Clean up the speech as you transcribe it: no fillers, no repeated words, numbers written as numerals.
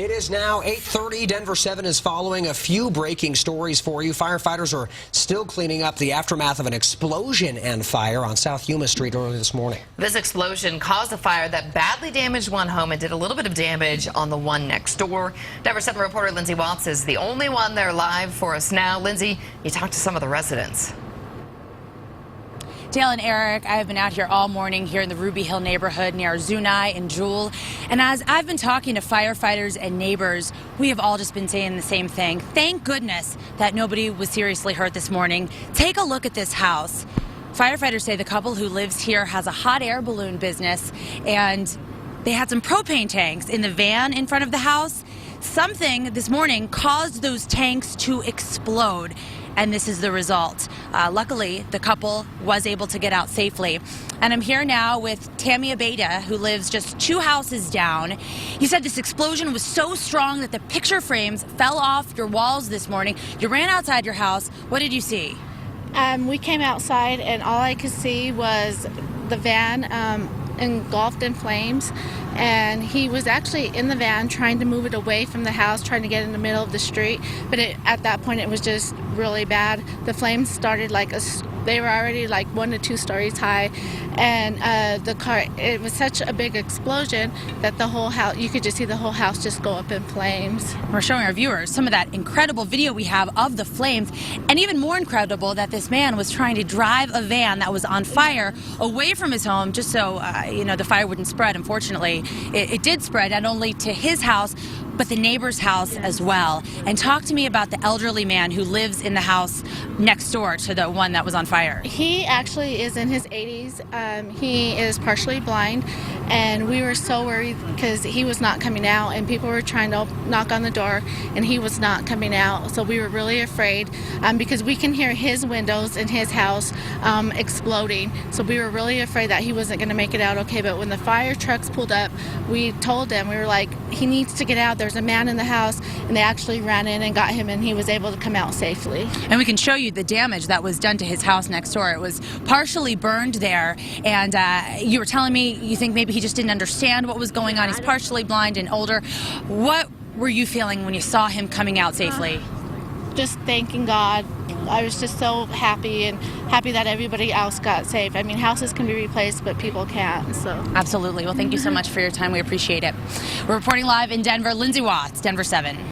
It is now 8:30. Denver 7 is following a few breaking stories for you. Firefighters are still cleaning up the aftermath of an explosion and fire on South Yuma Street early this morning. This explosion caused a fire that badly damaged one home and did a little bit of damage on the one next door. Denver7 reporter Lindsay Watts is the only one there live for us now. Lindsay, you talked to some of the residents. Dale and Eric, I have been out here all morning here in the Ruby Hill neighborhood near Zunai and Jewel. And as I've been talking to firefighters and neighbors, we have all just been saying the same thing. Thank goodness that nobody was seriously hurt this morning. Take a look at this house. Firefighters say the couple who lives here has a hot air balloon business, and they had some propane tanks in the van in front of the house. Something this morning caused those tanks to explode, and this is the result. Luckily, the couple was able to get out safely. And I'm here now with Tammy Abeda, who lives just 2 houses down. You said this explosion was so strong that the picture frames fell off your walls this morning. You ran outside your house. What did you see? We came outside, and all I could see was the van engulfed in flames, and he was actually in the van trying to move it away from the house, trying to get in the middle of the street, but at that point it was just really bad. The flames started they were already like 1 to 2 stories high, and it was such a big explosion that the whole house, you could just see the whole house just go up in flames. We're showing our viewers some of that incredible video we have of the flames, and even more incredible that this man was trying to drive a van that was on fire away from his home just so the fire wouldn't spread. Unfortunately, it did spread not only to his house but the neighbor's house as well. And talk to me about the elderly man who lives in the house next door to the one that was on fire. He actually is in his 80s. He is partially blind, and we were so worried because he was not coming out, and people were trying to knock on the door, and he was not coming out. So we were really afraid because we can hear his windows in his house exploding. So we were really afraid that he wasn't going to make it out okay. But when the fire trucks pulled up, we told them, we were like, he needs to get out. There's a man in the house, and they actually ran in and got him, and he was able to come out safely. And we can show you the damage that was done to his house next door. It was partially burned there, and you were telling me you think maybe he just didn't understand what was going on. He's partially blind and older. What were you feeling when you saw him coming out safely? Just thanking God. I was just so happy, and happy that everybody else got safe. I mean, houses can be replaced, but people can't. So absolutely. Well, thank you so much for your time. We appreciate it. We're reporting live in Denver. Lindsay Watts, Denver 7.